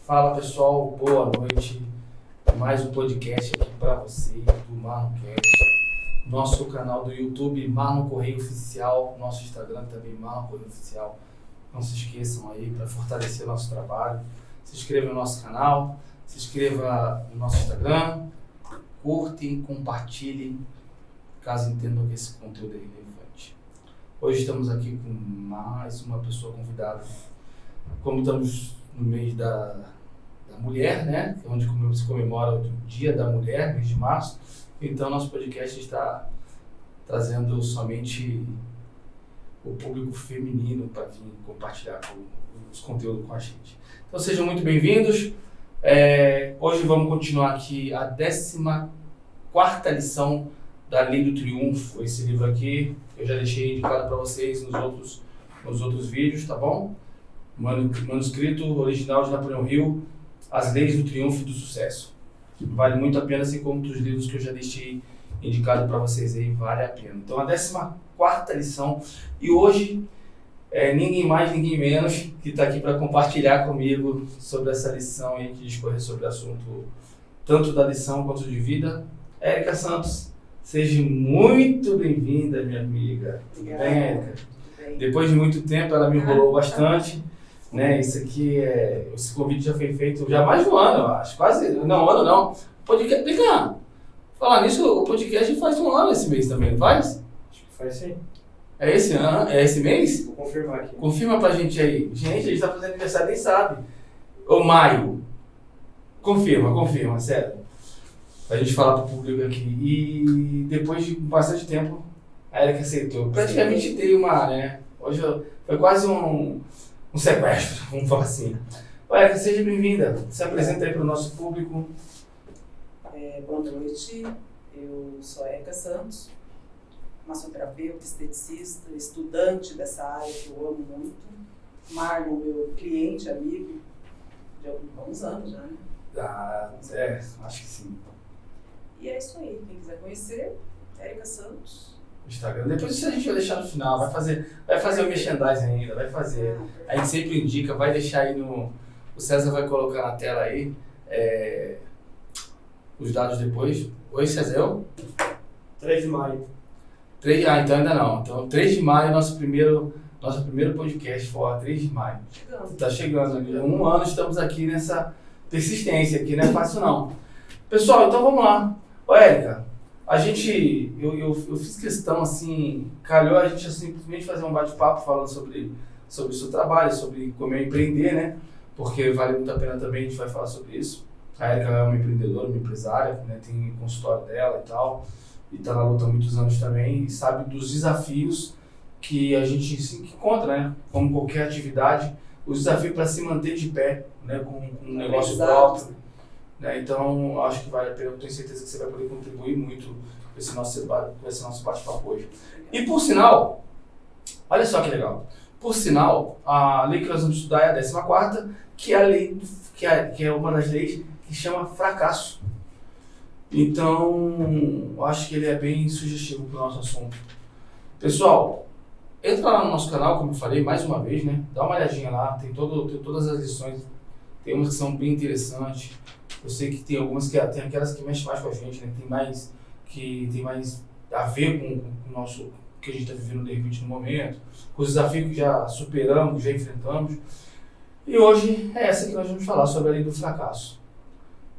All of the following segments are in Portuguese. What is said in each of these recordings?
Fala pessoal, boa noite. Mais um podcast aqui para vocês do MarlonCast. Nosso canal do YouTube, Marlon Correia Oficial. Nosso Instagram também, Marlon Correia Oficial. Não se esqueçam aí para fortalecer nosso trabalho. Se inscreva no nosso canal, se inscreva no nosso Instagram, curtem, compartilhem, caso entendam que esse conteúdo é relevante. Hoje estamos aqui com mais uma pessoa convidada. Como estamos no mês da mulher, né? Onde se comemora o Dia da Mulher, mês de março. Então, nosso podcast está trazendo somente o público feminino para vir compartilhar os conteúdos com a gente. Então, sejam muito bem-vindos. Hoje vamos continuar aqui a 14ª lição da Lei do Triunfo. Esse livro aqui eu já deixei indicado para vocês nos outros vídeos, tá bom? Manuscrito original de Napoleão Hill, As Leis do Triunfo e do Sucesso. Vale muito a pena, assim como dos livros que eu já deixei indicado para vocês aí, vale a pena. Então, a 14ª lição, e hoje ninguém mais, ninguém menos que está aqui para compartilhar comigo sobre essa lição aí, que discorre sobre o assunto tanto da lição quanto de vida. Érica Santos, seja muito bem-vinda, minha amiga. Tudo bem, Érica? Depois de muito tempo, ela me enrolou bastante. Né, esse convite já foi feito já há mais de um ano, eu acho. Quase, não, ano não. Podcast, vem cá. Falar nisso, o podcast faz um ano esse mês também, não faz? Acho que faz sim. É esse ano? É esse mês? Vou confirmar aqui. Confirma pra gente aí. Gente, a gente tá fazendo aniversário, nem sabe. Ou maio. Confirma, sério. Pra gente falar pro público aqui. E depois de bastante tempo, a Erika aceitou. Praticamente dei uma, né? Hoje foi quase um sequestro, vamos falar assim. Erika, seja bem-vinda. Se apresenta aí para o nosso público. Boa noite, eu sou a Érica Santos, massoterapeuta, esteticista, estudante dessa área que eu amo muito. Marlon, meu cliente, amigo, de alguns anos já, né? Acho que sim. E é isso aí, quem quiser conhecer, Érica Santos. Instagram. Depois isso a gente vai deixar no final, vai fazer o merchandising ainda, vai fazer. A gente sempre indica, vai deixar aí o César vai colocar na tela aí os dados depois. Oi, César? 3 de maio. Então ainda não. Então 3 de maio, nosso primeiro podcast fora, 3 de maio. Tá chegando. Um ano estamos aqui nessa persistência aqui, não é fácil não. Pessoal, então vamos lá. Ô, Érica, eu fiz questão, assim, calhou a gente simplesmente fazer um bate-papo falando sobre o seu trabalho, sobre como é empreender, né? Porque vale muito a pena também, a gente vai falar sobre isso. A Érica é uma empreendedora, uma empresária, né? Tem consultório dela e tal, e está na luta há muitos anos também, e sabe dos desafios que a gente se encontra, né? Como qualquer atividade, os desafios para se manter de pé, né? Com um negócio próprio. Né? Então, acho que vale a pena, eu tenho certeza que você vai poder contribuir muito com esse nosso bate-papo hoje. E por sinal, olha só que legal, por sinal, a lei que nós vamos estudar é a 14ª, que é a lei, que é uma das leis que chama fracasso. Então, eu acho que ele é bem sugestivo para o nosso assunto. Pessoal, entra lá no nosso canal, como eu falei, mais uma vez, né? Dá uma olhadinha lá, tem todas as lições, tem umas que são bem interessantes. Eu sei que tem algumas tem aquelas que mexem mais com a gente, né? Que tem mais a ver com o nosso que a gente está vivendo de repente no momento, com os desafios que já superamos, já enfrentamos. E hoje é essa que nós vamos falar, sobre a lei do fracasso.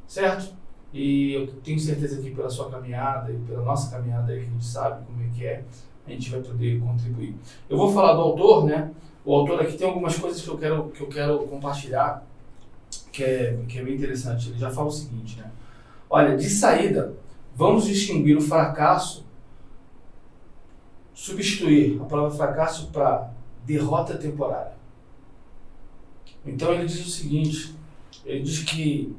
Certo? E eu tenho certeza que pela sua caminhada e pela nossa caminhada aí, que a gente sabe como é que é, a gente vai poder contribuir. Eu vou falar do autor, né? O autor aqui tem algumas coisas que eu quero compartilhar, que é bem interessante. Ele já fala o seguinte, né? Olha, de saída, vamos distinguir o fracasso, substituir a palavra fracasso para derrota temporária. Então ele diz o seguinte, ele diz que,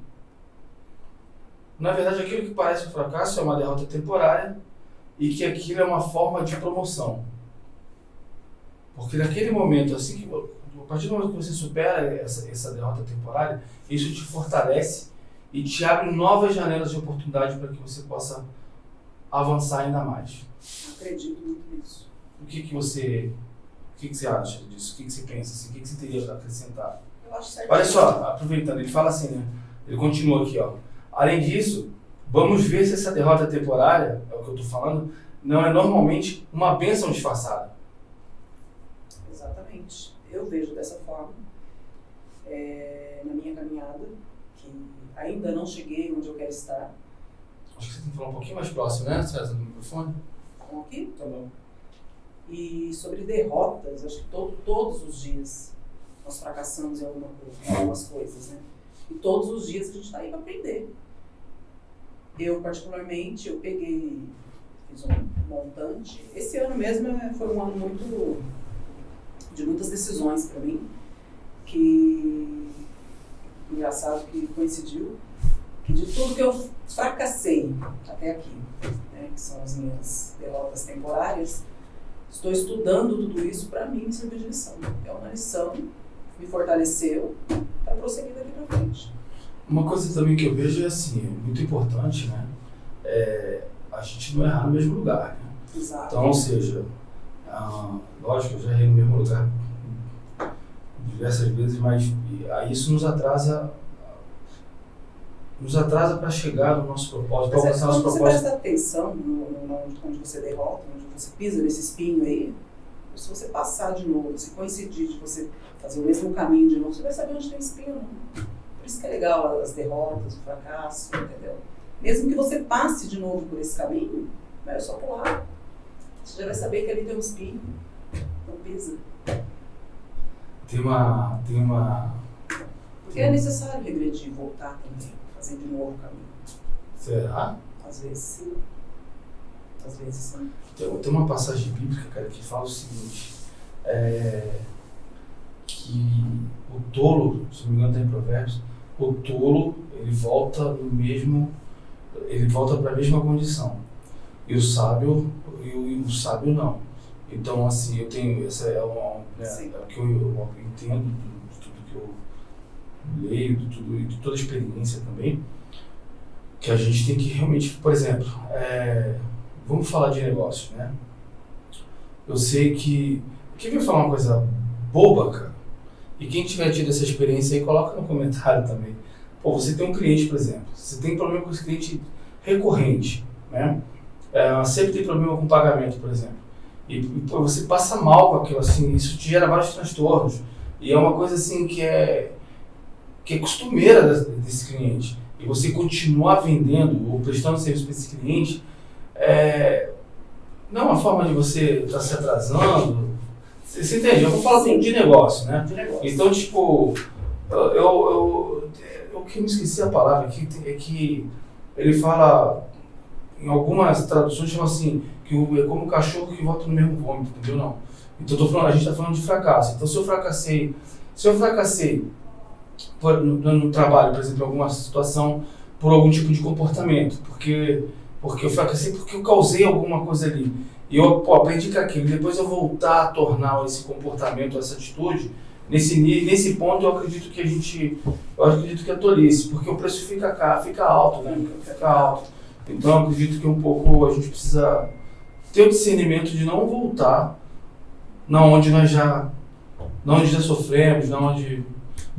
na verdade, aquilo que parece um fracasso é uma derrota temporária e que aquilo é uma forma de promoção. Porque naquele momento, assim que a partir do momento que você supera essa derrota temporária, isso te fortalece e te abre novas janelas de oportunidade para que você possa avançar ainda mais. Acredito muito nisso. O que você acha disso? O que você pensa? Assim? O que você teria para acrescentar? Eu eu acho certo. Olha só, aproveitando, ele fala assim, né? Ele continua aqui, ó. Além disso, vamos ver se essa derrota temporária, é o que eu tô falando, não é normalmente uma bênção disfarçada. Exatamente. Eu vejo dessa forma. Na minha caminhada, que ainda não cheguei onde eu quero estar. Acho que você tem que falar um pouquinho mais próximo, né, César, do microfone? Então, aqui. Tá bom. E sobre derrotas, acho que todos os dias nós fracassamos em algumas coisas, né? E todos os dias a gente está aí para aprender. Eu, particularmente, fiz um montante. Esse ano mesmo foi um ano de muitas decisões para mim, que, engraçado que coincidiu, que de tudo que eu fracassei até aqui, né, que são as minhas derrotas temporárias, estou estudando tudo isso para mim me servir de lição. É uma lição, me fortaleceu para prosseguir daqui para frente. Uma coisa também que eu vejo é assim, é muito importante, né? A gente não errar no mesmo lugar, né? Exato. Então, ou seja, lógico, eu já errei no mesmo lugar diversas vezes, mas aí isso nos atrasa para chegar no nosso propósito, para alcançar nosso Quando você propósito. presta atenção onde você derrota, onde você pisa nesse espinho aí, se você passar de novo, se coincidir de você fazer o mesmo caminho de novo, você vai saber onde tem espinho, não. Por isso que é legal as derrotas, o fracasso, entendeu? Mesmo que você passe de novo por esse caminho, não é só pular. Você já vai saber que ali tem um espinho, não pisa. Tem uma... Porque é necessário regredir, voltar também, fazer de novo o caminho. Será? Às vezes sim. Às vezes sim. Tem uma passagem bíblica, cara, que fala o seguinte, que o tolo, se não me engano está em Provérbios, o tolo, ele volta para a mesma condição. E o sábio não. Então, assim, eu tenho, essa é o que eu entendo de tudo que eu leio, de toda a experiência também, que a gente tem que realmente, por exemplo, vamos falar de negócio, né? Eu sei que... Quem veio falar uma coisa boba, cara? E quem tiver tido essa experiência aí, coloca no comentário também. Pô, você tem um cliente, por exemplo. Você tem problema com esse cliente recorrente, né? Sempre tem problema com pagamento, por exemplo. E pô, você passa mal com aquilo, assim, isso te gera vários transtornos. E é uma coisa, assim, que é costumeira desse cliente. E você continuar vendendo ou prestando serviço para esse cliente, não é uma forma de você estar se atrasando. Você entende? Eu vou falar de negócio, né? De negócio. Então, tipo, eu que me esqueci a palavra aqui, é que ele fala, em algumas traduções, chama assim, que é como o cachorro que volta no mesmo vômito, entendeu? Não. Então, a gente está falando de fracasso. Então, se eu fracassei no trabalho, por exemplo, em alguma situação, por algum tipo de comportamento, porque eu fracassei porque eu causei alguma coisa ali. E eu aprendi com aquilo. Depois eu voltar a tornar esse comportamento, essa atitude, nesse ponto eu acredito que é tolice, porque o preço fica alto, né? Fica alto. Então eu acredito que um pouco a gente precisa ter o discernimento de não voltar na onde já sofremos, na onde...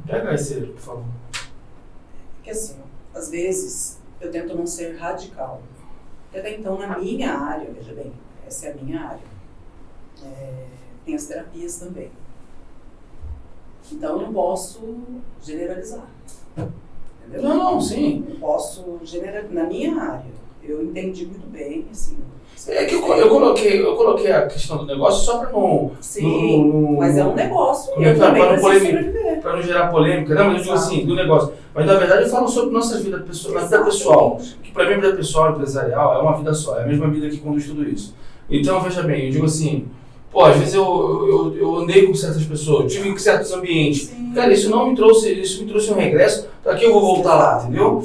Pega esse, por favor. Porque assim, às vezes eu tento não ser radical. Porque até então na minha área, veja bem, essa é a minha área. Tem as terapias também. Então eu não posso generalizar. Entendeu? Não, sim. Eu posso generalizar. Na minha área, eu entendi muito bem, assim. É que eu coloquei a questão do negócio só para não... Sim, mas é um negócio. Para não gerar polêmica, não, mas eu digo assim, do negócio. Mas na verdade eu falo sobre nossa vida pessoal, que para mim a vida pessoal empresarial é uma vida só, é a mesma vida que conduz tudo isso. Então, veja bem, eu digo assim, pô, às vezes eu andei com certas pessoas, eu tive em certos ambientes. Sim. Cara, isso me trouxe um regresso, para que eu vou voltar lá, entendeu?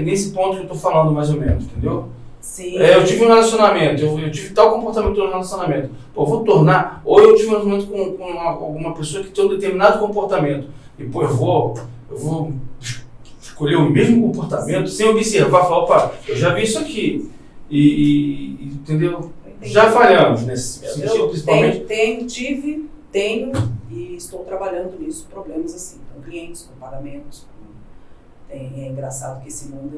Nesse ponto que eu tô falando mais ou menos, entendeu? Sim. Eu tive um relacionamento, eu tive tal comportamento no relacionamento. Pô, eu vou tornar, ou eu tive um relacionamento com alguma pessoa que tem um determinado comportamento. E pô, eu vou escolher o mesmo comportamento sem observar, falar, opa, eu já vi isso aqui. Entendeu? Já falhamos nesse sentido, principalmente. Tenho e estou trabalhando nisso, problemas assim, com clientes, com pagamentos. É engraçado que esse mundo,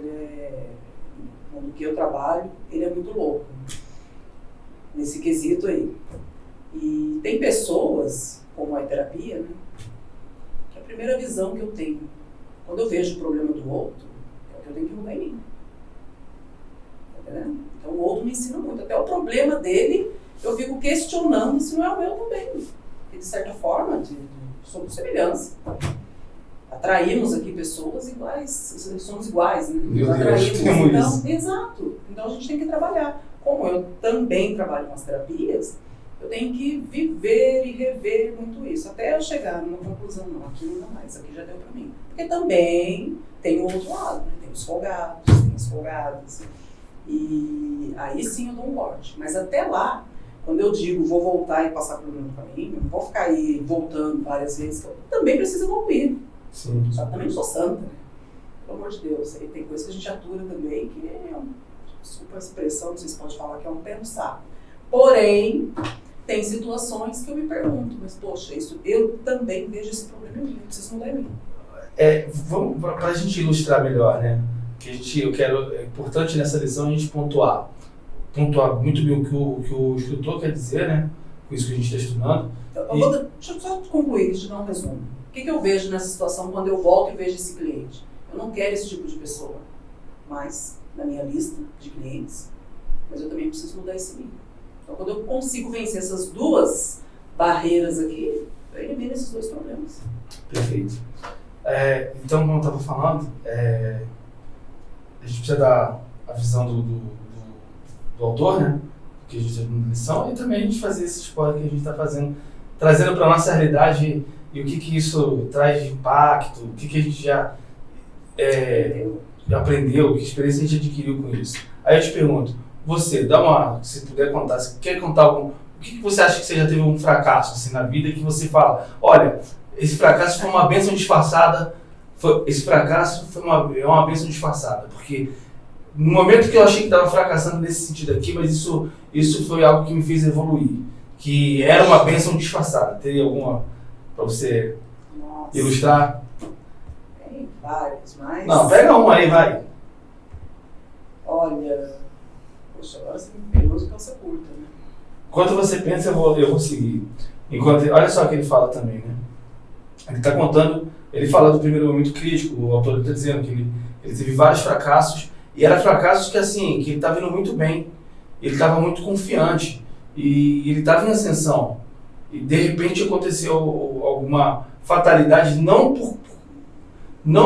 o mundo que eu trabalho, ele é muito louco, nesse quesito aí. E tem pessoas, como a terapia, né, que a primeira visão que eu tenho, quando eu vejo o problema do outro, é o que eu tenho que mudar em mim. Tá entendendo? Então o outro me ensina muito. Até o problema dele, eu fico questionando se não é o meu também. Porque de certa forma, somos semelhança. Atraímos aqui pessoas iguais, somos iguais, né? Meu Deus, atraímos, temos então, isso. exato. Então a gente tem que trabalhar. Como eu também trabalho com as terapias, eu tenho que viver e rever muito isso, até eu chegar numa conclusão, não, aqui não dá mais, aqui já deu pra mim. Porque também tem o outro lado, né? Tem os folgados, tem as folgadas. E aí sim eu dou um corte. Mas até lá, quando eu digo vou voltar e passar pelo meu caminho, não vou ficar aí voltando várias vezes, que eu também preciso evoluir. Sim. Só que também não sou santa, né? Pelo amor de Deus, aí tem coisa que a gente atura também, que é desculpa a expressão, não sei se pode falar que é um pé no saco. Porém, tem situações que eu me pergunto, mas poxa, isso eu também vejo esse problema em mim, eu preciso mudar em mim. Vamos para a gente ilustrar melhor, né? É importante nessa lição a gente pontuar muito bem o que o escritor quer dizer, né? Com isso que a gente está estudando. Deixa eu só concluir, deixa eu dar um resumo. O que eu vejo nessa situação quando eu volto e vejo esse cliente? Eu não quero esse tipo de pessoa, mas na minha lista de clientes, mas eu também preciso mudar esse mim. Então, quando eu consigo vencer essas duas barreiras aqui, eu elimino esses dois problemas. Perfeito. Então, como eu estava falando, a gente precisa dar a visão do autor, né? Que a gente está dando lição, e também a gente fazer esse spoiler que a gente está fazendo, trazendo para a nossa realidade e o que isso traz de impacto, o que a gente já aprendeu, que experiência a gente adquiriu com isso. Aí eu te pergunto, você, se puder contar, se quer contar o que você acha que você já teve um fracasso assim, na vida que você fala, olha, esse fracasso foi uma bênção disfarçada, é uma bênção disfarçada, porque no momento que eu achei que estava fracassando nesse sentido aqui, mas isso foi algo que me fez evoluir, que era uma bênção disfarçada. Teria alguma para você ilustrar? Tem vários, mas... Não, pega um aí, vai. Olha, poxa, agora você me pegou de calça curta, né? Enquanto você pensa, eu vou seguir. Olha só o que ele fala também, né? Ele está contando, ele fala do primeiro momento crítico, o autor está dizendo que ele teve vários fracassos, e eram fracassos que ele estava indo muito bem, ele estava muito confiante, e ele estava em ascensão. E de repente aconteceu alguma fatalidade, não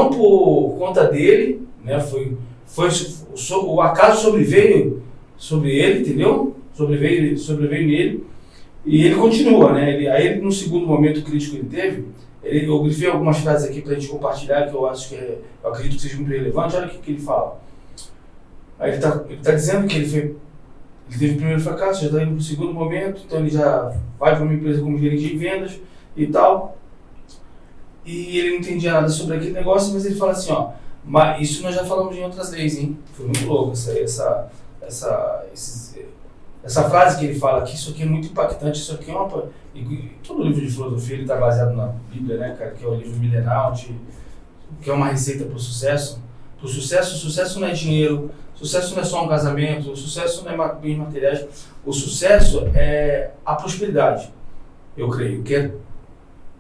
por conta dele, né? O acaso sobreveio sobre ele, entendeu? Sobreveio nele, e ele continua, né? Aí no segundo momento crítico que ele teve, eu grifei algumas frases aqui para a gente compartilhar, que eu acho eu acredito que seja muito relevante. Olha o que ele fala. Aí ele tá dizendo que ele teve o primeiro fracasso, já está indo para o segundo momento, então ele já vai para uma empresa como gerente de vendas e tal. E ele não entendia nada sobre aquele negócio, mas ele fala assim, ó, mas isso nós já falamos em outras leis, hein? Foi muito louco essa frase que ele fala aqui, isso aqui é muito impactante, isso aqui é uma... E todo livro de filosofia ele está baseado na Bíblia, né, cara, que é o livro milenar, que é uma receita para o sucesso. O sucesso não é dinheiro, sucesso não é só um casamento, o sucesso não é bens materiais, o sucesso é a prosperidade, eu creio, que é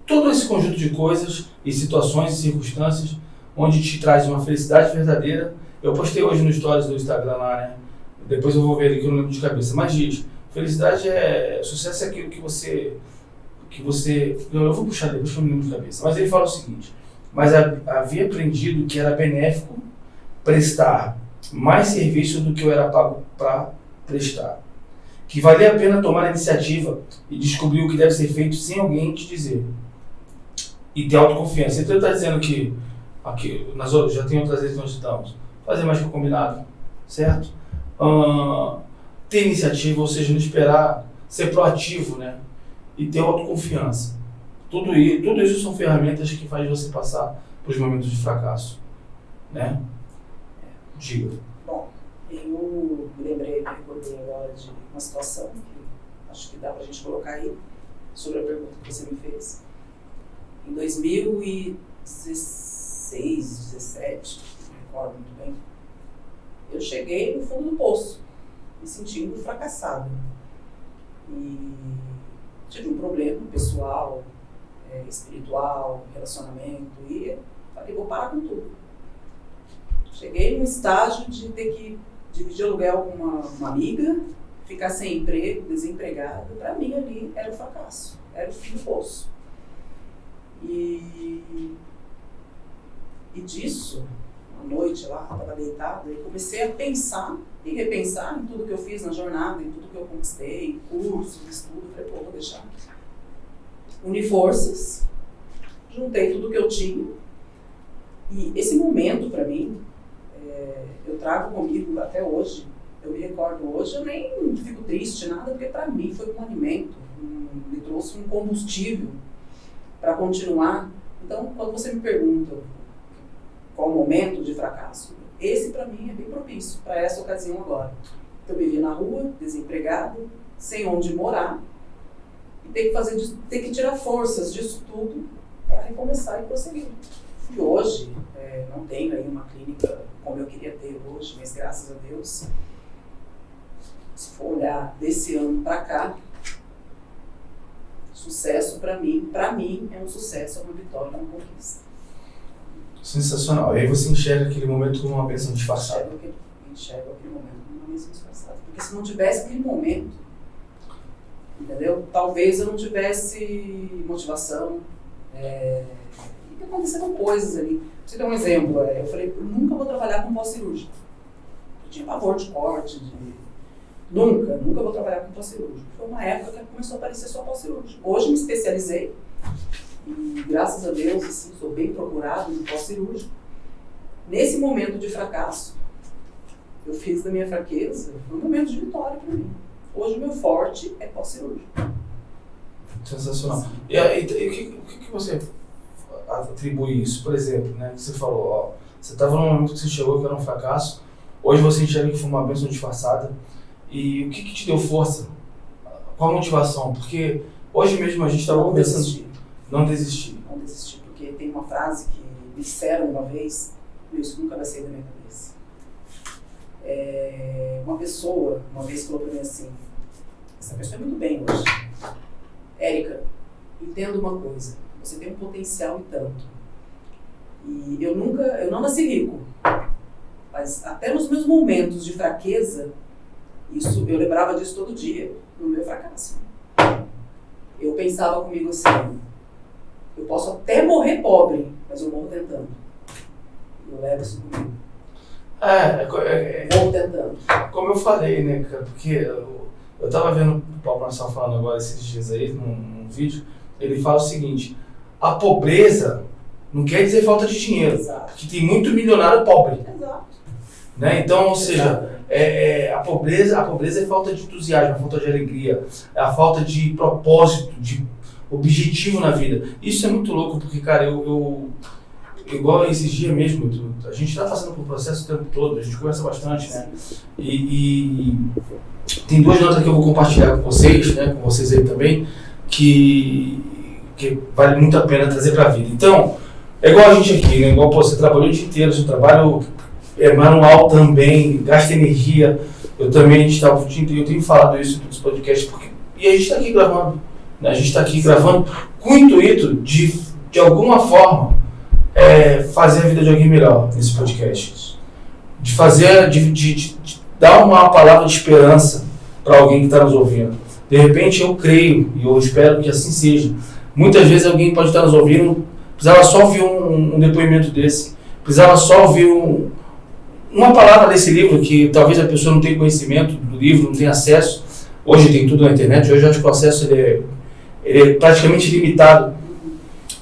todo esse conjunto de coisas e situações e circunstâncias onde te traz uma felicidade verdadeira. Eu postei hoje no stories do Instagram lá, né? Depois eu vou ver ali que eu não lembro de cabeça, mas diz, sucesso é aquilo que você, eu vou puxar depois que eu não lembro de cabeça, mas ele fala o seguinte, mas havia aprendido que era benéfico prestar mais serviço do que eu era pago para prestar, que valia a pena tomar a iniciativa e descobrir o que deve ser feito sem alguém te dizer, e ter autoconfiança. Então ele está dizendo que aqui, já tem outras vezes que nós estamos, fazer mais que o combinado, certo? Ter iniciativa, ou seja, não esperar, ser proativo, né? E ter autoconfiança. Tudo isso são ferramentas que fazem você passar por os momentos de fracasso, né? Diga. Bom, eu me recordei agora de uma situação que acho que dá pra gente colocar aí, sobre a pergunta que você me fez. Em 2016, 17, não me recordo muito bem, eu cheguei no fundo do poço, me sentindo fracassada. E tive um problema pessoal, espiritual, relacionamento, e falei, vou parar com tudo. Cheguei num estágio de ter que dividir aluguel com uma amiga, ficar sem emprego, desempregada. Para mim ali era o fracasso, era o fim do poço. E disso, uma noite lá, estava deitada, e comecei a pensar e repensar em tudo que eu fiz na jornada, em tudo que eu conquistei, cursos, estudo. Falei, pô, vou deixar. Uni forças, juntei tudo que eu tinha. E esse momento, para mim, eu trago comigo até hoje. Eu me recordo hoje, eu nem fico triste, nada, porque para mim foi um alimento, me trouxe um combustível para continuar. Então, quando você me pergunta qual o momento de fracasso, esse para mim é bem propício para essa ocasião agora. Eu vivi na rua, desempregado, sem onde morar, e ter que tirar forças disso tudo para recomeçar e prosseguir. E hoje, não tenho aí uma clínica como eu queria ter hoje, mas graças a Deus, se for olhar desse ano para cá, sucesso para mim é um sucesso, é uma vitória, é uma conquista. Sensacional. E aí você enxerga aquele momento como uma bênção disfarçada. Enxergo aquele momento como uma bênção disfarçada. Porque se não tivesse aquele momento, entendeu? Talvez eu não tivesse motivação, e aconteceram coisas ali. Pra você ter um exemplo, eu falei, eu nunca vou trabalhar com pós-cirúrgico. Eu tinha pavor de corte, nunca vou trabalhar com pós-cirúrgico. Foi uma época que começou a aparecer só pós-cirúrgico. Hoje me especializei e, graças a Deus, assim, sou bem procurado no pós-cirúrgico. Nesse momento de fracasso, eu fiz da minha fraqueza um momento de vitória para mim. Hoje o meu forte é pós-cirúrgico. Sensacional. E aí, o que você atribui isso? Por exemplo, né, que você falou, você estava num momento que você chegou que era um fracasso, hoje você enxerga que foi uma bênção disfarçada. E o que te deu força? Qual a motivação? Porque hoje mesmo a gente estava conversando. Não desistir. Não desistir, porque tem uma frase que me disseram uma vez, e isso nunca vai sair da minha cabeça. Uma pessoa, uma vez falou para mim assim, essa pessoa é muito bem hoje. Érica, entenda uma coisa, você tem um potencial e tanto. E eu não nasci rico, mas até nos meus momentos de fraqueza, eu lembrava disso todo dia, no meu fracasso. Eu pensava comigo assim, eu posso até morrer pobre, mas eu morro tentando. Eu levo isso comigo. Morro tentando. Como eu falei, né, cara, porque eu tava vendo o Paulo Marçal falando agora esses dias aí, num vídeo, ele fala o seguinte, a pobreza não quer dizer falta de dinheiro, Exato. Porque tem muito milionário pobre. Exato. Né? Então, ou seja, a pobreza é falta de entusiasmo, a falta de alegria, é a falta de propósito, de objetivo na vida. Isso é muito louco, porque, cara, eu igual esses dias mesmo, a gente está passando por um processo o tempo todo, a gente conversa bastante, né? E tem duas notas que eu vou compartilhar com vocês, né, com vocês aí também, que vale muito a pena trazer para a vida. Então, é igual a gente aqui, né? Igual você trabalhou o dia inteiro, seu trabalho é manual também, gasta energia. Eu também, eu tenho falado isso em todos os podcasts, e a gente está aqui gravando, né? A gente está aqui gravando com o intuito de alguma forma, fazer a vida de alguém melhor nesse podcast. De fazer, de dar uma palavra de esperança para alguém que está nos ouvindo. De repente eu creio, e eu espero que assim seja. Muitas vezes alguém pode estar nos ouvindo, precisava só ouvir um depoimento desse, precisava só ouvir uma palavra desse livro, que talvez a pessoa não tenha conhecimento do livro, não tenha acesso. Hoje tem tudo na internet, hoje eu acho que o acesso ele é praticamente ilimitado.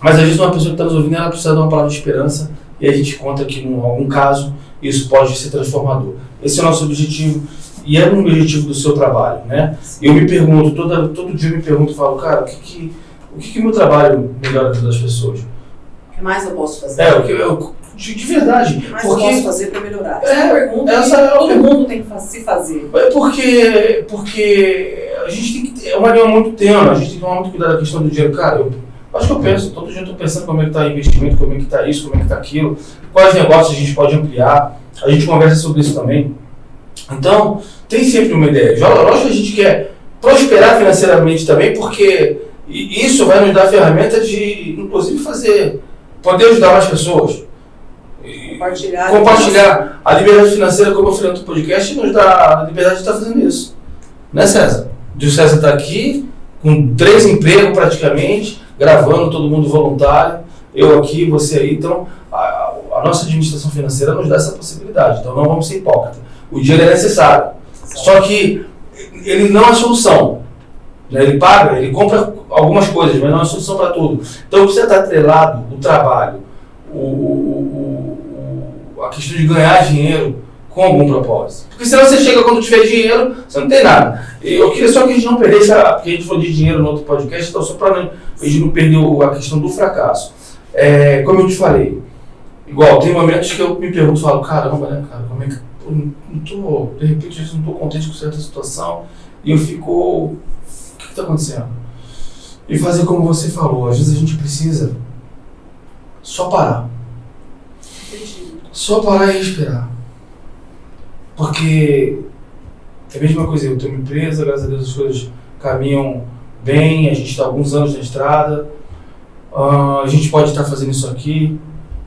Mas às vezes uma pessoa que está nos ouvindo, ela precisa dar uma palavra de esperança, e a gente conta que em algum caso isso pode ser transformador. Esse é o nosso objetivo, e é um objetivo do seu trabalho, né? Eu me pergunto, todo dia eu me pergunto e falo, cara, o que meu trabalho melhora a vida das pessoas? O que mais eu posso fazer? De verdade. O que mais eu posso fazer para melhorar? Todo mundo tem que se fazer. Porque a gente tem que ter uma linha muito tênue, a gente tem que tomar muito cuidado com a questão do dinheiro. Cara, Acho que eu penso, todo dia eu estou pensando como é que está o investimento, como é que está isso, como é que está aquilo, quais negócios a gente pode ampliar, a gente conversa sobre isso também. Então, tem sempre uma ideia. Lógico que a gente quer prosperar financeiramente também, porque isso vai nos dar ferramenta de, inclusive, poder ajudar mais pessoas. Compartilhar a liberdade financeira, como eu falei no podcast, nos dá a liberdade de estar fazendo isso. Né, César? O César está aqui, com 3 empregos praticamente, gravando, todo mundo voluntário, eu aqui, você aí. Então, a nossa administração financeira nos dá essa possibilidade. Então, não vamos ser hipócritas. O dinheiro é necessário. Só que ele não é a solução. Né? Ele paga, ele compra algumas coisas, mas não é a solução para tudo. Então, precisa estar atrelado o trabalho, a questão de ganhar dinheiro com algum propósito. Porque senão você chega quando tiver dinheiro, você não tem nada. Eu queria só que a gente não perdesse, porque a gente falou de dinheiro no outro podcast, então só para a gente não perder a questão do fracasso. Como eu te falei, igual, tem momentos que eu me pergunto, falo, caramba, né, cara, como é que de repente eu não estou contente com certa situação e eu fico, o que está acontecendo? E fazer como você falou, às vezes a gente precisa só parar. Só parar e respirar. Porque é a mesma coisa, eu tenho uma empresa, graças a Deus as coisas caminham bem, a gente está há alguns anos na estrada, a gente pode estar fazendo isso aqui,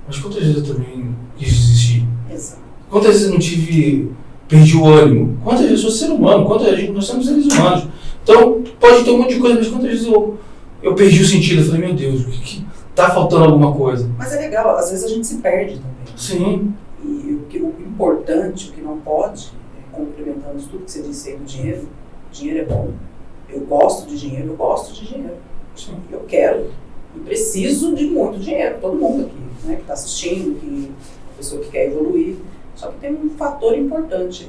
mas quantas vezes eu também quis desistir? Exato. Quantas vezes eu perdi o ânimo? Quantas vezes eu sou ser humano? Nós somos seres humanos. Então, pode ter um monte de coisa, mas quantas vezes eu perdi o sentido? Eu falei, meu Deus, o que tá faltando alguma coisa? Mas é legal, às vezes a gente se perde também. Sim. E o importante, o que não pode, complementando tudo que você disse aí do dinheiro é bom. Eu gosto de dinheiro. Sim. Eu quero e preciso de muito dinheiro, todo mundo aqui, né, que está assistindo, a pessoa que quer evoluir. Só que tem um fator importante.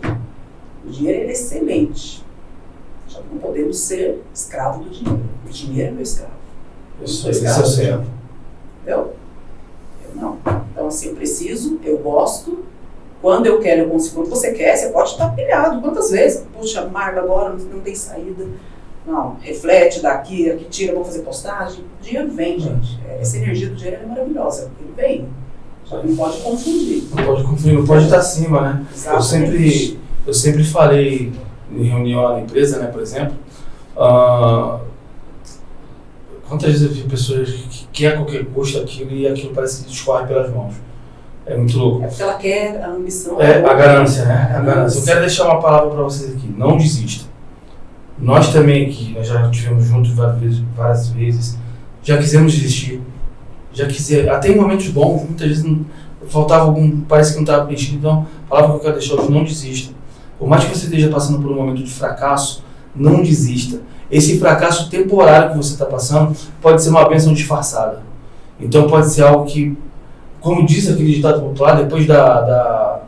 O dinheiro é excelente. Só que não podemos ser escravo do dinheiro. O dinheiro é meu escravo. Isso é certo. Entendeu? Eu não. Então, assim, eu preciso, eu gosto. Quando eu quero, eu consigo. Quando você quer, você pode estar pilhado. Quantas vezes? Puxa, Marla, agora não tem saída. Não, reflete daqui, aqui tira, vou fazer postagem. O dinheiro vem, gente. Essa energia do dinheiro é maravilhosa. Ele vem. Só que não pode confundir. Não pode estar acima, né? Exatamente. Eu sempre falei em reunião lá na empresa, né, por exemplo, quantas vezes eu vi pessoas que querem a qualquer custo aquilo e aquilo parece que escorre pelas mãos. É muito louco. É porque ela quer, a ambição. A ganância, né? A ganância. Eu quero deixar uma palavra para vocês aqui. Não desista. Nós também aqui, nós já estivemos juntos várias vezes, já quisemos desistir. Até em momentos bons, muitas vezes faltava algum, parece que não estava preenchido. Então, a palavra que eu quero deixar hoje, não desista. Por mais que você esteja passando por um momento de fracasso, não desista. Esse fracasso temporário que você está passando pode ser uma bênção disfarçada. Então pode ser algo que, como diz aquele ditado popular, depois da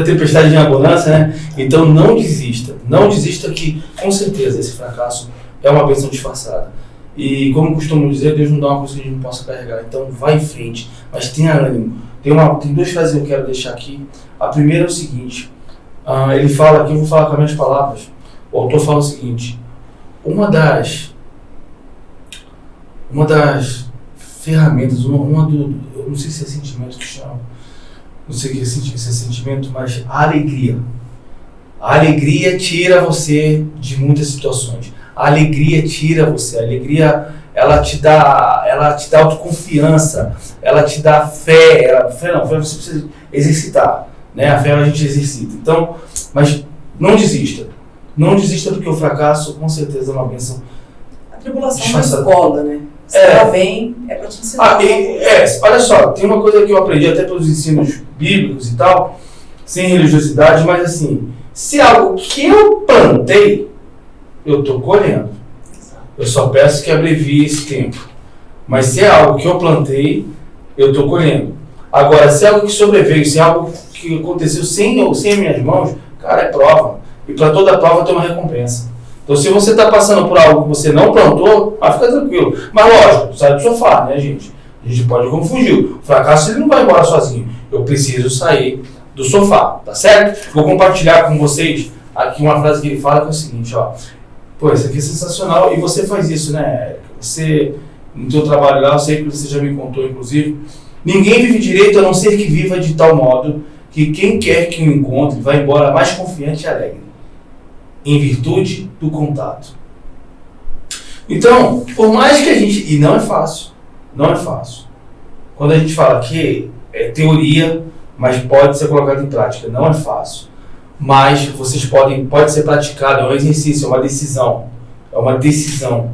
tempestade de abundância, né? Então não desista. Não desista que, com certeza, esse fracasso é uma bênção disfarçada. E como costumo dizer, Deus não dá uma coisa que a gente não possa carregar. Então vai em frente, mas tenha ânimo. Tem 2 frases que eu quero deixar aqui. A primeira é o seguinte, ele fala aqui, eu vou falar com as minhas palavras. O autor fala o seguinte, uma das ferramentas, eu não sei se é sentimento que chama, não sei se é sentimento, mas a alegria. A alegria tira você de muitas situações. A alegria tira você. A alegria, ela te dá autoconfiança, ela te dá fé. Fé você precisa exercitar, né? A fé a gente exercita. Então, mas não desista. Não desista porque o fracasso, com certeza, é uma bênção. A tribulação é uma escola, né? Se ela vem, é para te ensinar. Olha só, tem uma coisa que eu aprendi até pelos ensinos bíblicos e tal, sem religiosidade, mas assim, se algo que eu plantei, eu estou colhendo. Eu só peço que abrevie esse tempo. Mas se é algo que eu plantei, eu estou colhendo. Agora, se é algo que sobreveio, se é algo que aconteceu sem minhas mãos, cara, é prova. E para toda prova tem uma recompensa. Então, se você está passando por algo que você não plantou, fica tranquilo. Mas lógico, sai do sofá, né, gente? A gente pode confundir. O fracasso ele não vai embora sozinho. Eu preciso sair do sofá, tá certo? Vou compartilhar com vocês aqui uma frase que ele fala que é o seguinte, ó. Pô, isso aqui é sensacional. E você faz isso, né, Érica? Você, no seu trabalho lá, eu sei que você já me contou, inclusive, ninguém vive direito a não ser que viva de tal modo que quem quer que o encontre vai embora mais confiante e alegre, em virtude do contato. Então, por mais que a gente... E não é fácil. Não é fácil. Quando a gente fala que é teoria, mas pode ser colocado em prática. Não é fácil. Mas vocês pode ser praticado, é um exercício, é uma decisão. É uma decisão.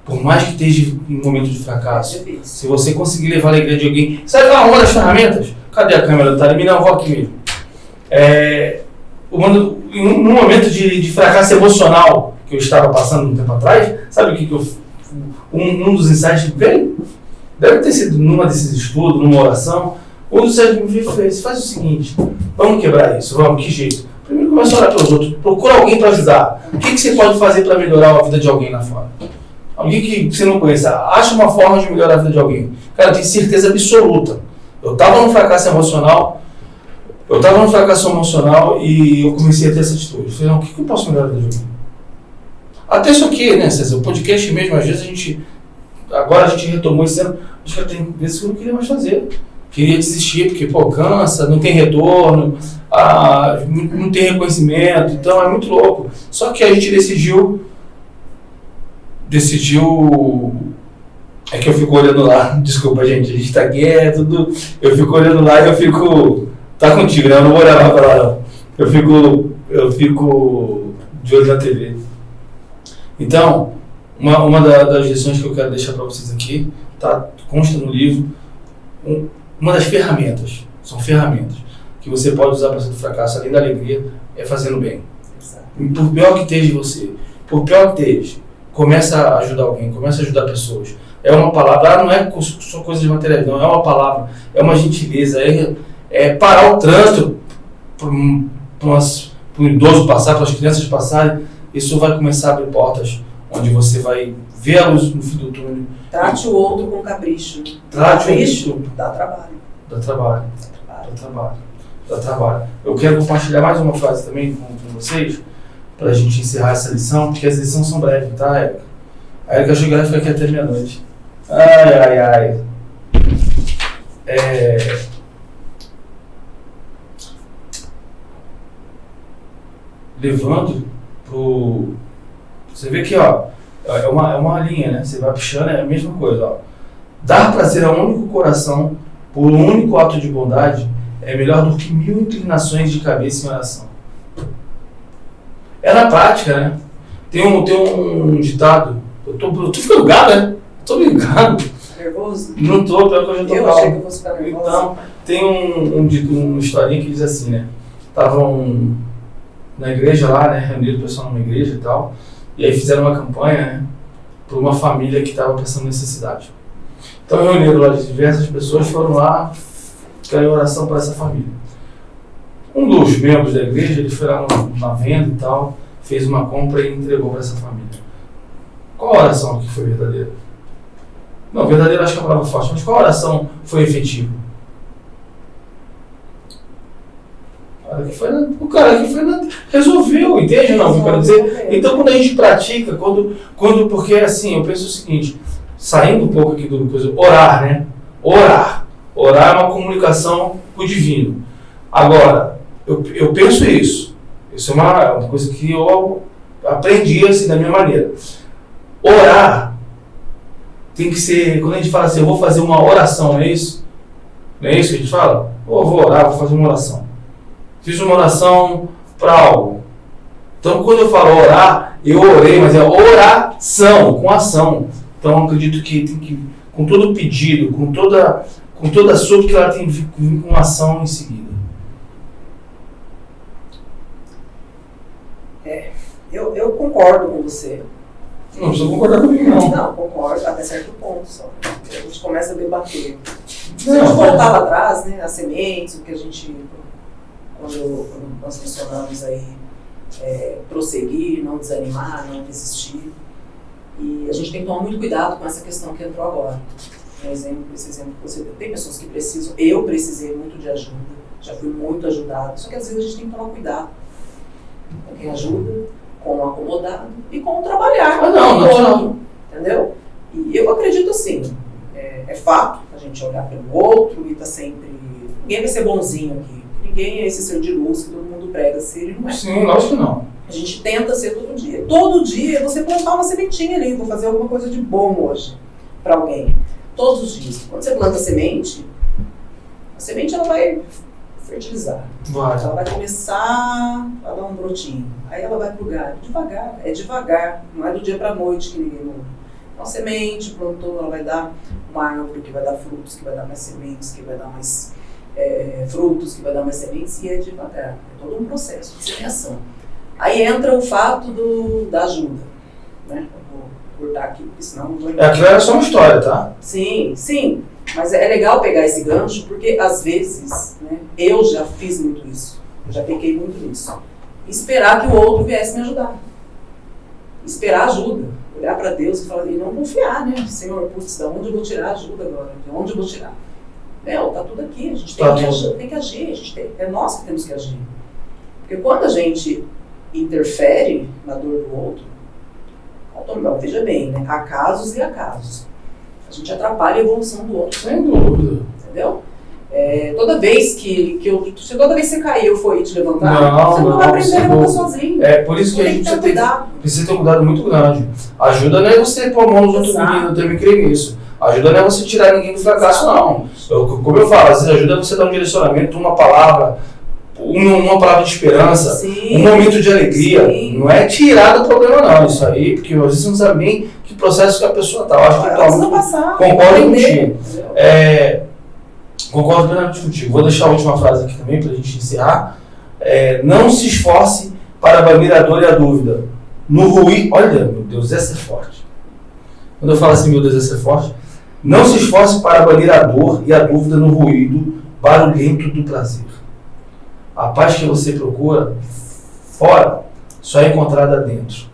Por mais que esteja em momento de fracasso, se você conseguir levar a alegria de alguém... Sabe uma das ferramentas? Cadê a câmera do Taremi? Não, vou aqui mesmo. Num momento de fracasso emocional que eu estava passando um tempo atrás, sabe o que eu... Um dos insights que veio? Deve ter sido numa desses estudos, numa oração. Um dos insights que me veio foi: faz o seguinte, vamos quebrar isso, vamos, que jeito? Primeiro começa a orar pelos outros, procura alguém para ajudar. O que você pode fazer para melhorar a vida de alguém lá fora? Alguém que você não conhece, acha uma forma de melhorar a vida de alguém. Cara, eu tenho certeza absoluta. Eu estava num fracasso emocional e eu comecei a ter essa atitude. Eu falei, não, o que eu posso melhorar a vida de alguém? Até isso aqui, né, César? O podcast mesmo, às vezes agora a gente retomou esse ano, acho que tem vezes que eu não queria mais fazer. Queria desistir, porque, cansa, não tem retorno, não tem reconhecimento, então é muito louco. Só que a gente decidiu, é que eu fico olhando lá, desculpa gente, a gente tá quieto, eu fico olhando lá e eu fico, tá contigo, né, eu não vou olhar lá pra lá não, eu fico de olho na TV. Então, uma das lições que eu quero deixar para vocês aqui, tá, consta no livro, uma das ferramentas, são ferramentas, que você pode usar para sair do fracasso, além da alegria, é fazendo bem. Exato. Por pior que esteja você, por pior que esteja, começa a ajudar alguém, começa a ajudar pessoas. É uma palavra, não é só coisa de materiais, não, é uma palavra, é uma gentileza, é parar o trânsito para um idoso passar, para as crianças passarem. Isso vai começar a abrir portas onde você vai ver a luz no fim do túnel. Trate o outro com capricho. Capricho dá trabalho. Dá trabalho. Eu quero compartilhar mais uma frase também com vocês, para a gente encerrar essa lição, porque as lições são breves, tá, Érica? A Érica chegou e fica aqui até meia-noite. Ai. Levando pro... Você vê que, ó, é uma linha, né? Você vai puxando, é a mesma coisa, ó. Dar prazer a um único coração por um único ato de bondade é melhor do que 1000 inclinações de cabeça em oração. É na prática, né? Tem um ditado. Eu tô ficando gado, né? Tô ligado. Nervoso? Não tô, pior que eu já tô calmo. Eu achei que eu fosse ficar nervoso. Então, tem uma historinha que diz assim, né? Estavam na igreja lá, né? Reunido o pessoal numa igreja e tal. E aí fizeram uma campanha, né? Para uma família que estava passando necessidade. Então reuniram lá diversas pessoas, foram lá, fizeram oração para essa família. Um dos membros da igreja, ele foi lá na venda e tal, fez uma compra e entregou para essa família. Qual a oração que foi verdadeira? Não, verdadeira acho que é a palavra forte, mas qual a oração foi efetiva? O cara que foi resolveu, entende? Não, eu quero dizer. Então, quando a gente pratica, porque assim, eu penso o seguinte, saindo um pouco aqui do coisa, orar, né? Orar é uma comunicação com o divino. Agora, eu penso isso. Isso é uma coisa que eu aprendi assim da minha maneira. Orar tem que ser, quando a gente fala assim, eu vou fazer uma oração, não é isso? Não é isso que a gente fala? Ou vou orar, vou fazer uma oração. Fiz uma oração para algo. Então, quando eu falo orar, eu orei, mas é oração, com ação. Então, acredito que tem que, com todo pedido, com toda súplica, ela tem que vir com ação em seguida. Eu concordo com você. Não precisa concordar comigo, não. Não, concordo até certo ponto só. A gente começa a debater. Se a gente voltar lá atrás, né, as sementes, o que a gente... Quando nós mencionamos aí prosseguir, não desanimar, não desistir. E a gente tem que tomar muito cuidado com essa questão que entrou agora. Esse exemplo que você deu. Tem pessoas que precisam, eu precisei muito de ajuda, já fui muito ajudado, só que às vezes a gente tem que tomar cuidado com quem ajuda, com o acomodado e com o trabalhar. Não. Entendeu? E eu acredito assim, é fato a gente olhar pelo outro e tá sempre... Ninguém vai ser bonzinho aqui. Ninguém é esse ser de luz que todo mundo prega ser e não é. Sim, lógico que não. A gente tenta ser todo dia. Todo dia você plantar uma sementinha ali, vou fazer alguma coisa de bom hoje para alguém. Todos os dias. Quando você planta a semente ela vai fertilizar. Ela vai começar a dar um brotinho. Aí ela vai pro galho. Devagar. É devagar. Não é do dia pra noite que ninguém muda. Então a semente plantou, ela vai dar uma árvore que vai dar frutos, que vai dar mais sementes, que vai dar mais frutos, que vai dar mais sementes. E é devagar. É todo um processo de semeação. Aí entra o fato da ajuda. Né? Eu vou cortar aqui, porque senão não vou entrar. Aquilo era só uma história, tá? Sim, sim. Mas é legal pegar esse gancho, porque às vezes, né, eu já fiz muito isso. Eu já pequei muito nisso. Esperar que o outro viesse me ajudar. Esperar ajuda. Olhar para Deus e falar, e não confiar, né? Senhor, putz, da onde eu vou tirar ajuda agora? De onde eu vou tirar? Tá tudo aqui, a gente tem que agir, é nós que temos que agir. Porque quando a gente interfere na dor do outro, veja bem, né? Há casos e há casos. A gente atrapalha a evolução do outro. Sem dúvida. Entendeu? Toda vez se toda vez que você cair, eu for te levantar, você não vai aprender a levantar sozinho. É por isso que a gente precisa ter um cuidado muito grande. Ajuda não é você pôr a mão nos outros meninos, eu também creio nisso. Ajuda não é você tirar ninguém do fracasso, não. Como eu falo, às vezes ajuda você dar um direcionamento, uma palavra de esperança, sim, um momento de alegria. Sim. Não é tirar do problema, não. Isso aí, porque às vezes você não sabe nem que processo que a pessoa está. Eu acho que concordo contigo. Concordo plenamente contigo. Vou deixar a última frase aqui também para a gente encerrar. Não se esforce para banir a dor e a dúvida. No ruim, olha, meu Deus, essa é forte. Quando eu falo assim, meu Deus, essa é forte. Não se esforce para banir a dor e a dúvida no ruído barulhento do prazer. A paz que você procura fora só é encontrada dentro.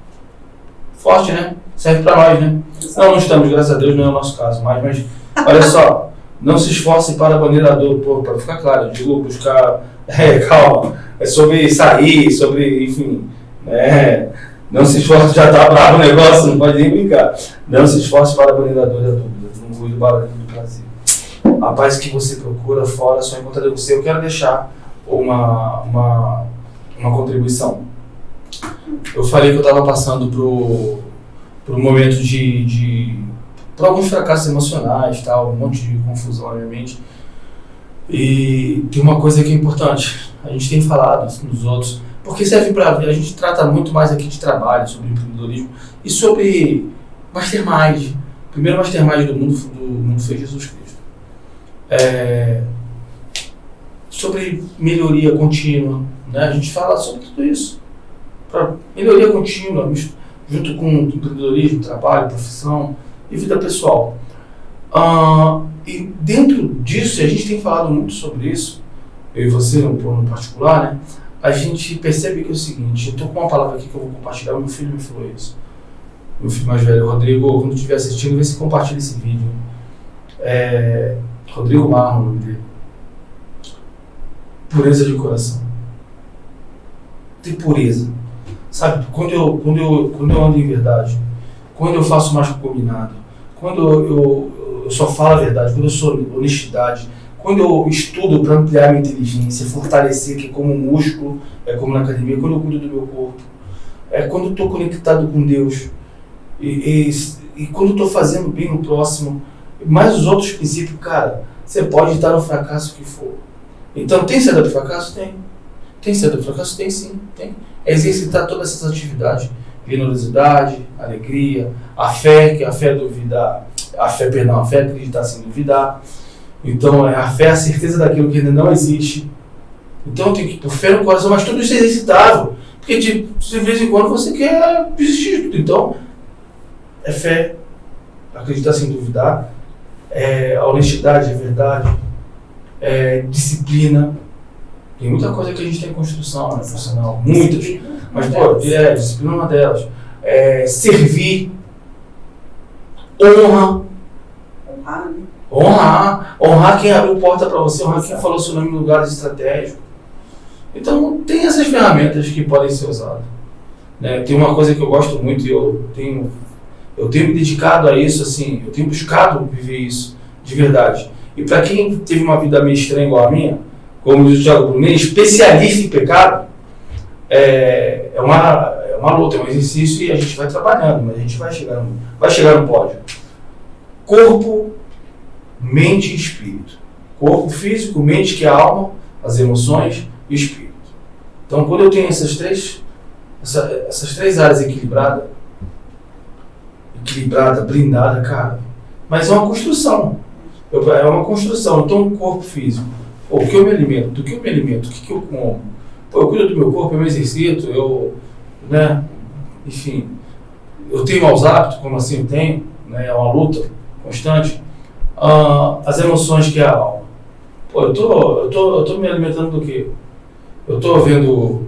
Forte, né? Serve para nós, né? Não estamos, graças a Deus, não é o nosso caso. Mas olha só, não se esforce para banir a dor. Para ficar claro, eu digo buscar... calma. É sobre sair, sobre, enfim... não se esforce, já está bravo o negócio, não pode nem brincar. Não se esforce para banir a dor e a dúvida. No ruído barulhento do prazer. A paz que você procura fora só é encontrada em você. Eu quero deixar uma contribuição. Eu falei que eu estava passando por um momento por alguns fracassos emocionais, tal, um monte de confusão na minha mente. E tem uma coisa que é importante, a gente tem falado nos outros, porque serve para a gente trata muito mais aqui de trabalho, sobre empreendedorismo e sobre mastermind. O primeiro mastermind do mundo foi Jesus Cristo. Sobre melhoria contínua, né? A gente fala sobre tudo isso. Para melhoria contínua, junto com empreendedorismo, trabalho, profissão e vida pessoal. E dentro disso, a gente tem falado muito sobre isso, eu e você, no particular, né? A gente percebe que é o seguinte, eu estou com uma palavra aqui que eu vou compartilhar, meu filho me falou isso. Meu filho mais velho, Rodrigo, quando estiver assistindo, vê se compartilha esse vídeo. Rodrigo Marlon, o nome dele. Pureza de coração. Ter pureza. Sabe, quando eu ando em verdade, quando eu faço mais que o combinado, quando eu só falo a verdade, quando eu sou honestidade, quando eu estudo para ampliar minha inteligência, fortalecer, que é como músculo, é como na academia, quando eu cuido do meu corpo, quando eu estou conectado com Deus, e quando eu estou fazendo bem no próximo, mais os outros princípios, cara, você pode estar no fracasso que for. Então, tem saída do fracasso? Tem. Tem saída do fracasso? Tem sim, tem. É exercitar todas essas atividades. Generosidade, alegria, a fé, que a fé é acreditar sem duvidar. Então, a fé é a certeza daquilo que ainda não existe. Então, tem que pôr fé no coração, mas tudo isso é exercitável. Porque de vez em quando você quer desistir de tudo. Então, é fé, acreditar sem duvidar, a honestidade, a verdade, disciplina. Tem muita coisa que a gente tem em construção, né, profissional, muitas. Mas, disciplina é uma delas. Servir, honrar quem abriu porta para você, honrar quem falou seu nome em lugares estratégicos. Então, tem essas ferramentas que podem ser usadas. Né? Tem uma coisa que eu gosto muito e eu Eu tenho me dedicado a isso, assim, eu tenho buscado viver isso de verdade. E para quem teve uma vida meio estranha igual a minha, como diz o Thiago Brunet, especialista em pecado, é uma luta, é um exercício e a gente vai trabalhando, mas a gente vai chegar no pódio. Corpo, mente e espírito. Corpo físico, mente que é a alma, as emoções e o espírito. Então, quando eu tenho essas três áreas equilibradas, blindada, cara, mas é uma construção. É uma construção. Então, o corpo físico, o que eu me alimento, do que eu me alimento, o que eu como, eu cuido do meu corpo, eu me exercito, enfim, eu tenho maus hábitos, como assim eu tenho, né, é uma luta constante. As emoções que é a alma. Eu tô me alimentando do quê? Eu tô vendo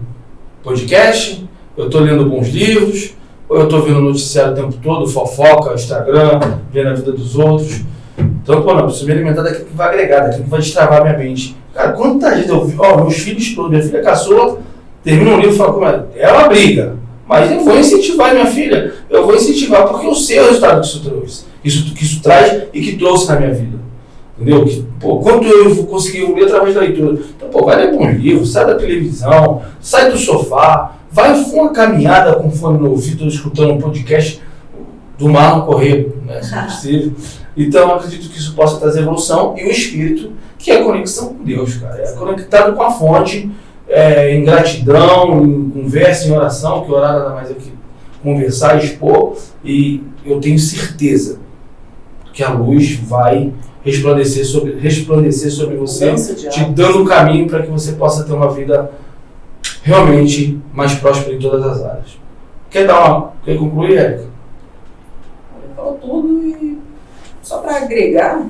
podcast, eu tô lendo bons livros, ou eu tô vendo noticiário o tempo todo, fofoca, Instagram, vendo a vida dos outros. Então, não, eu preciso me alimentar daquilo que vai agregar, daquilo que vai destravar minha mente. Cara, quantas vezes eu vi, meus filhos todos, minha filha caçula, termina um livro e fala, como é uma briga, mas eu vou incentivar minha filha, eu vou incentivar porque eu sei o resultado que isso trouxe, que isso traz e que trouxe na minha vida. Entendeu? Quanto eu vou conseguir ler através da leitura. Então, vai ler bons livros, sai da televisão, sai do sofá, vai uma caminhada com fone no ouvido, escutando um podcast do Marlon Correia, né, se possível. Então, eu acredito que isso possa trazer evolução e o espírito, que é a conexão com Deus, cara. É conectado com a fonte, em gratidão, em conversa, em oração, que orar nada mais é que conversar, expor, e eu tenho certeza que a luz vai resplandecer sobre você, te dando um caminho para que você possa ter uma vida realmente mais próspera em todas as áreas. Quer concluir, Érica? Falou tudo e só para agregar,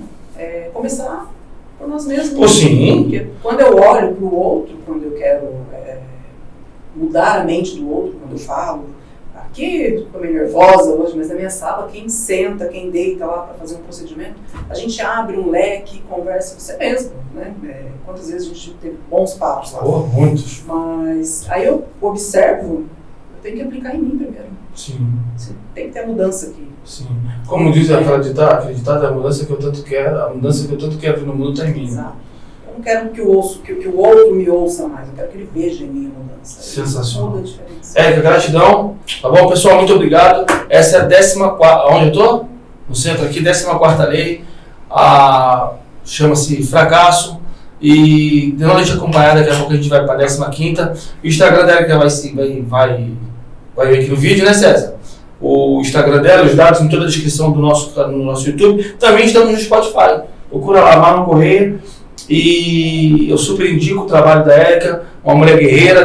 começar por nós mesmos. Pô, sim. Porque quando eu olho para o outro, quando eu quero mudar a mente do outro, quando eu falo, aqui estou meio nervosa hoje, mas na minha sala, quem senta, quem deita lá para fazer um procedimento, a gente abre um leque, conversa com você mesmo, né? Quantas vezes a gente teve bons papos lá? Muitos. Mas aí eu observo, eu tenho que aplicar em mim primeiro. Sim. Tem que ter mudança aqui. Sim. Como diz aquela ditada, a mudança que eu tanto quero no mundo está em mim. Exato. Eu não quero que o outro me ouça mais, eu quero que ele veja em mim a mudança. Sensacional. Muda a diferença. Érica, gratidão. Tá bom, pessoal? Muito obrigado. Essa é a 14ª, onde eu tô? No centro aqui, 14ª lei. Chama-se Fracasso. E de noite acompanhada, daqui a pouco a gente vai para a 15ª. O Instagram da Érica vai ver aqui no vídeo, né, César? O Instagram dela, os dados em toda a descrição no nosso YouTube. Também estamos no Spotify. Procura lá, Marlon Correia. E eu super indico o trabalho da Érica, uma mulher guerreira,